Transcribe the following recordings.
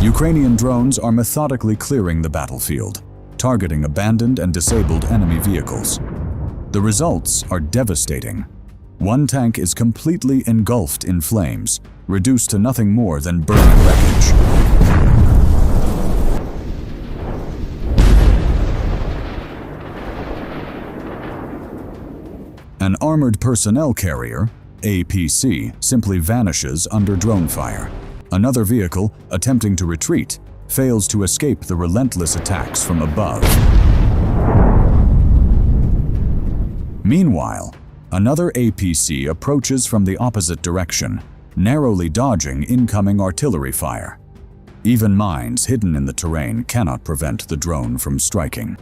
Ukrainian drones are methodically clearing the battlefield, targeting abandoned and disabled enemy vehicles. The results are devastating. One tank is completely engulfed in flames, reduced to nothing more than burning wreckage. An armored personnel carrier, APC, simply vanishes under drone fire. Another vehicle, attempting to retreat, fails to escape the relentless attacks from above. Meanwhile, another APC approaches from the opposite direction, narrowly dodging incoming artillery fire. Even mines hidden in the terrain cannot prevent the drone from striking.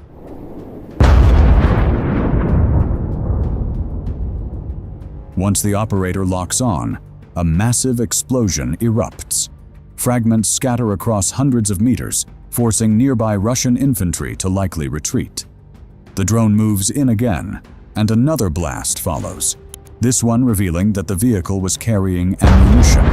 Once the operator locks on, a massive explosion erupts. Fragments scatter across hundreds of meters, forcing nearby Russian infantry to likely retreat. The drone moves in again, and another blast follows, this one revealing that the vehicle was carrying ammunition.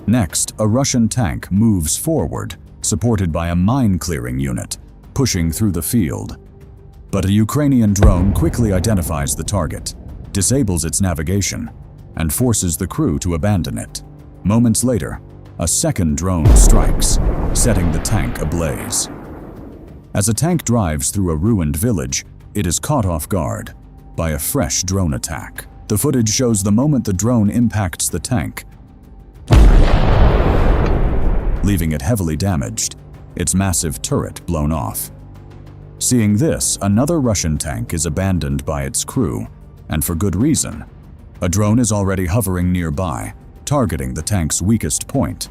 Next, a Russian tank moves forward, supported by a mine-clearing unit, pushing through the field. But a Ukrainian drone quickly identifies the target, disables its navigation, and forces the crew to abandon it. Moments later, a second drone strikes, setting the tank ablaze. As a tank drives through a ruined village, it is caught off guard by a fresh drone attack. The footage shows the moment the drone impacts the tank, leaving it heavily damaged, its massive turret blown off. Seeing this, another Russian tank is abandoned by its crew, and for good reason. A drone is already hovering nearby, targeting the tank's weakest point.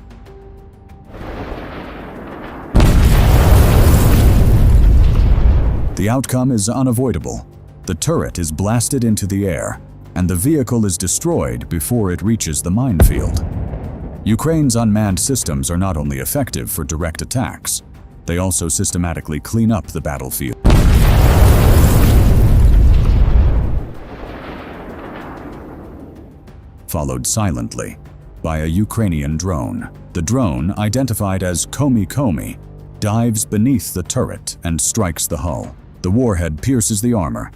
The outcome is unavoidable. The turret is blasted into the air, and the vehicle is destroyed before it reaches the minefield. Ukraine's unmanned systems are not only effective for direct attacks, they also systematically clean up the battlefield. Followed silently by a Ukrainian drone. The drone, identified as Komi, dives beneath the turret and strikes the hull. The warhead pierces the armor,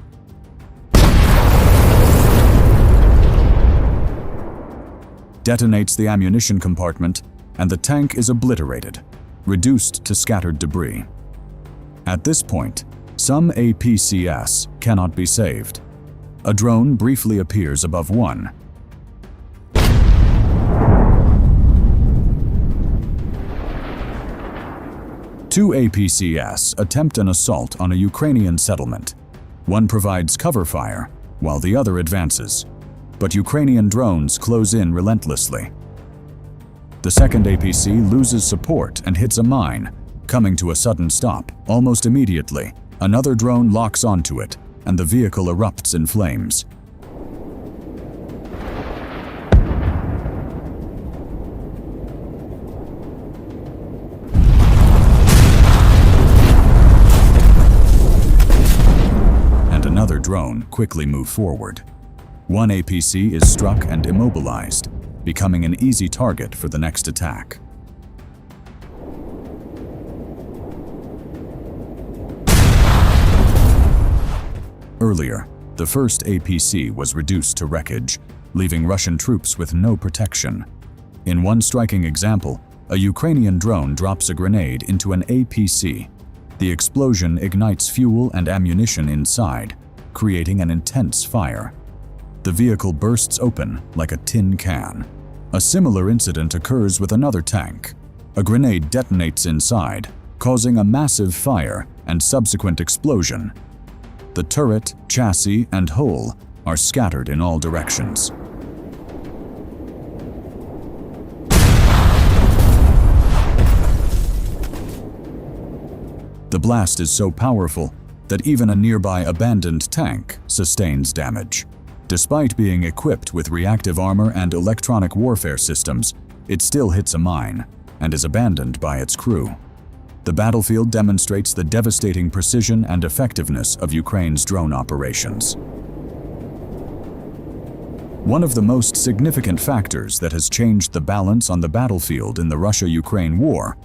detonates the ammunition compartment, and the tank is obliterated, reduced to scattered debris. At this point, some APCs cannot be saved. A drone briefly appears above one. Two APCs attempt an assault on a Ukrainian settlement. One provides cover fire, while the other advances. But Ukrainian drones close in relentlessly. The second APC loses support and hits a mine, coming to a sudden stop. Almost immediately, another drone locks onto it, and the vehicle erupts in flames. And another drone quickly moves forward. One APC is struck and immobilized, becoming an easy target for the next attack. Earlier, the first APC was reduced to wreckage, leaving Russian troops with no protection. In one striking example, a Ukrainian drone drops a grenade into an APC. The explosion ignites fuel and ammunition inside, creating an intense fire. The vehicle bursts open like a tin can. A similar incident occurs with another tank. A grenade detonates inside, causing a massive fire and subsequent explosion. The turret, chassis, and hull are scattered in all directions. The blast is so powerful that even a nearby abandoned tank sustains damage. Despite being equipped with reactive armor and electronic warfare systems, it still hits a mine and is abandoned by its crew. The battlefield demonstrates the devastating precision and effectiveness of Ukraine's drone operations. One of the most significant factors that has changed the balance on the battlefield in the Russia-Ukraine war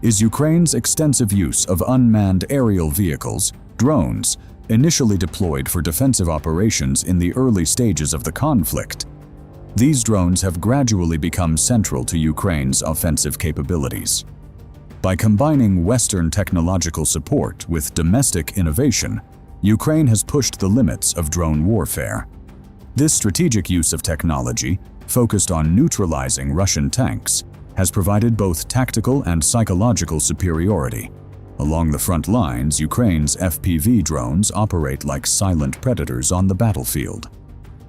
is Ukraine's extensive use of unmanned aerial vehicles, drones, initially deployed for defensive operations in the early stages of the conflict. These drones have gradually become central to Ukraine's offensive capabilities. By combining Western technological support with domestic innovation, Ukraine has pushed the limits of drone warfare. This strategic use of technology, focused on neutralizing Russian tanks, has provided both tactical and psychological superiority. Along the front lines, Ukraine's FPV drones operate like silent predators on the battlefield.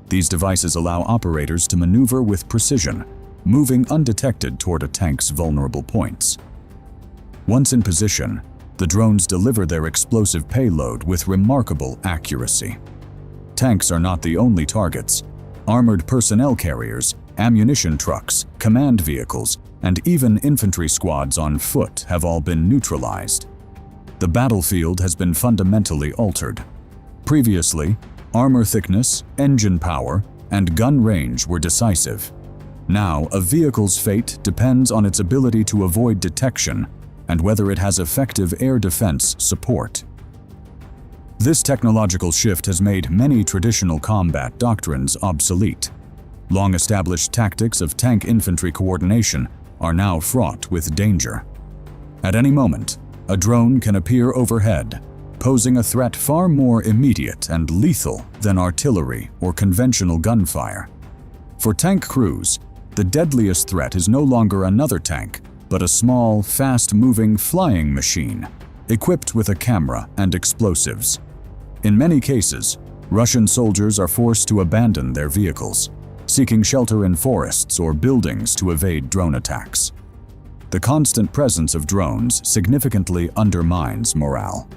These devices allow operators to maneuver with precision, moving undetected toward a tank's vulnerable points. Once in position, the drones deliver their explosive payload with remarkable accuracy. Tanks are not the only targets. Armored personnel carriers, ammunition trucks, command vehicles, and even infantry squads on foot have all been neutralized. The battlefield has been fundamentally altered. Previously, armor thickness, engine power, and gun range were decisive. Now, a vehicle's fate depends on its ability to avoid detection and whether it has effective air defense support. This technological shift has made many traditional combat doctrines obsolete. Long-established tactics of tank infantry coordination are now fraught with danger. At any moment, a drone can appear overhead, posing a threat far more immediate and lethal than artillery or conventional gunfire. For tank crews, the deadliest threat is no longer another tank, but a small, fast-moving flying machine, equipped with a camera and explosives. In many cases, Russian soldiers are forced to abandon their vehicles, seeking shelter in forests or buildings to evade drone attacks. The constant presence of drones significantly undermines morale.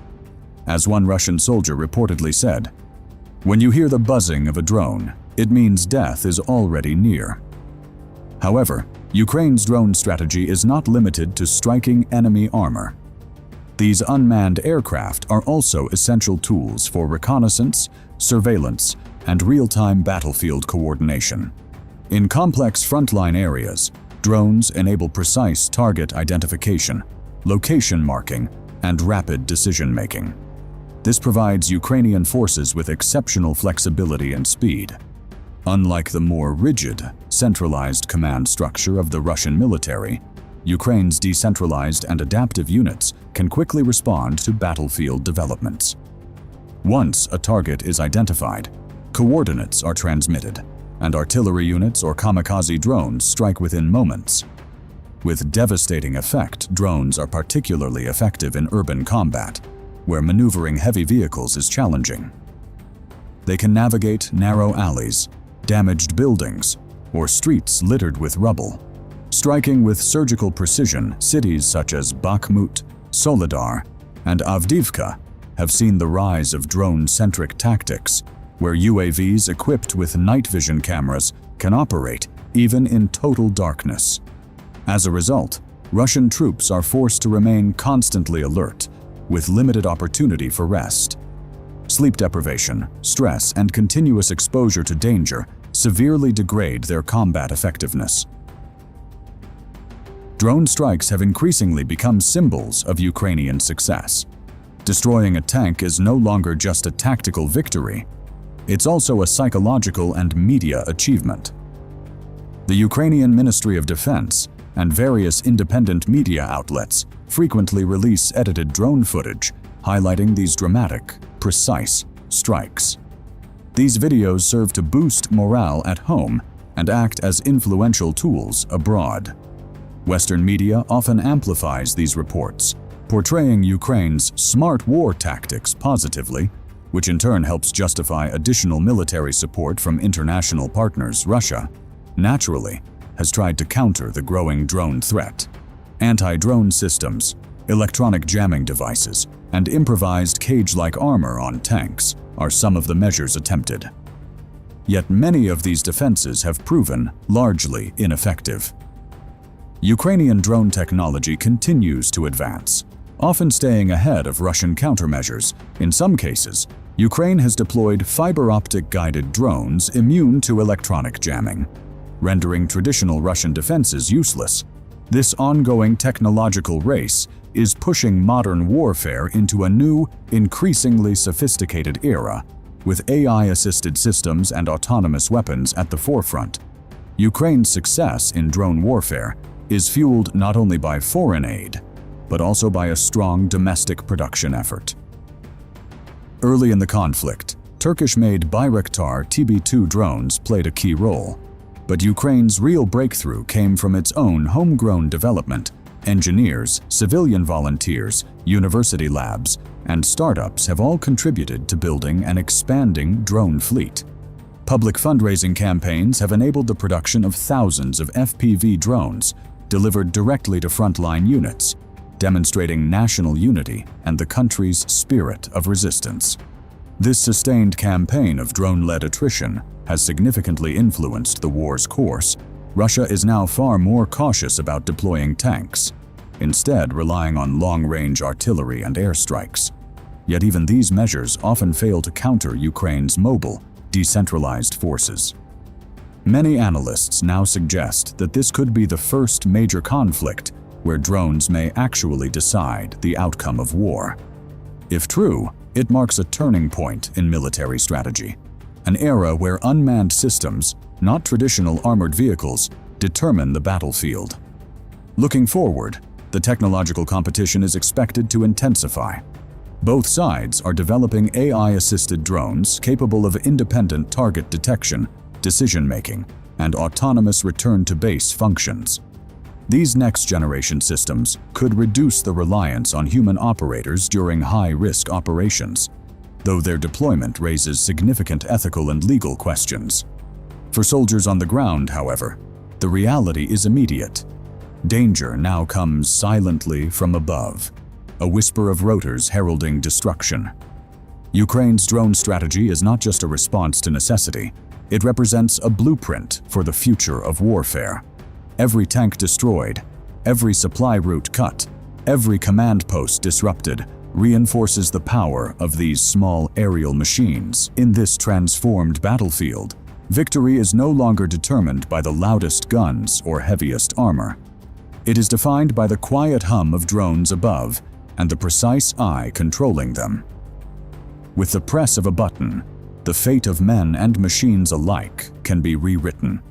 As one Russian soldier reportedly said, "When you hear the buzzing of a drone, it means death is already near." However, Ukraine's drone strategy is not limited to striking enemy armor. These unmanned aircraft are also essential tools for reconnaissance, surveillance, and real-time battlefield coordination. In complex frontline areas, drones enable precise target identification, location marking, and rapid decision-making. This provides Ukrainian forces with exceptional flexibility and speed. Unlike the more rigid, centralized command structure of the Russian military, Ukraine's decentralized and adaptive units can quickly respond to battlefield developments. Once a target is identified, coordinates are transmitted, and artillery units or kamikaze drones strike within moments. With devastating effect, drones are particularly effective in urban combat, where maneuvering heavy vehicles is challenging. They can navigate narrow alleys, damaged buildings, or streets littered with rubble. Striking with surgical precision, cities such as Bakhmut, Soledar, and Avdiivka have seen the rise of drone-centric tactics, where UAVs equipped with night vision cameras can operate even in total darkness. As a result, Russian troops are forced to remain constantly alert, with limited opportunity for rest. Sleep deprivation, stress, and continuous exposure to danger severely degrade their combat effectiveness. Drone strikes have increasingly become symbols of Ukrainian success. Destroying a tank is no longer just a tactical victory, it's also a psychological and media achievement. The Ukrainian Ministry of Defense and various independent media outlets frequently release edited drone footage highlighting these dramatic, precise strikes. These videos serve to boost morale at home and act as influential tools abroad. Western media often amplifies these reports, portraying Ukraine's smart war tactics positively, which in turn helps justify additional military support from international partners. Russia, naturally, has tried to counter the growing drone threat. Anti-drone systems, electronic jamming devices, and improvised cage-like armor on tanks are some of the measures attempted. Yet many of these defenses have proven largely ineffective. Ukrainian drone technology continues to advance, often staying ahead of Russian countermeasures. In some cases, Ukraine has deployed fiber-optic guided drones immune to electronic jamming, rendering traditional Russian defenses useless. This ongoing technological race is pushing modern warfare into a new, increasingly sophisticated era, with AI-assisted systems and autonomous weapons at the forefront. Ukraine's success in drone warfare is fueled not only by foreign aid, but also by a strong domestic production effort. Early in the conflict, Turkish-made Bayraktar TB2 drones played a key role, but Ukraine's real breakthrough came from its own homegrown development. Engineers, civilian volunteers, university labs, and startups have all contributed to building an expanding drone fleet. Public fundraising campaigns have enabled the production of thousands of FPV drones delivered directly to frontline units, demonstrating national unity and the country's spirit of resistance. This sustained campaign of drone-led attrition has significantly influenced the war's course. Russia is now far more cautious about deploying tanks, instead relying on long-range artillery and airstrikes. Yet even these measures often fail to counter Ukraine's mobile, decentralized forces. Many analysts now suggest that this could be the first major conflict where drones may actually decide the outcome of war. If true, it marks a turning point in military strategy, an era where unmanned systems, not traditional armored vehicles, determine the battlefield. Looking forward, the technological competition is expected to intensify. Both sides are developing AI-assisted drones capable of independent target detection, decision-making, and autonomous return-to-base functions. These next-generation systems could reduce the reliance on human operators during high-risk operations, though their deployment raises significant ethical and legal questions. For soldiers on the ground, however, the reality is immediate. Danger now comes silently from above, a whisper of rotors heralding destruction. Ukraine's drone strategy is not just a response to necessity, it represents a blueprint for the future of warfare. Every tank destroyed, every supply route cut, every command post disrupted reinforces the power of these small aerial machines. In this transformed battlefield, victory is no longer determined by the loudest guns or heaviest armor. It is defined by the quiet hum of drones above and the precise eye controlling them. With the press of a button, the fate of men and machines alike can be rewritten.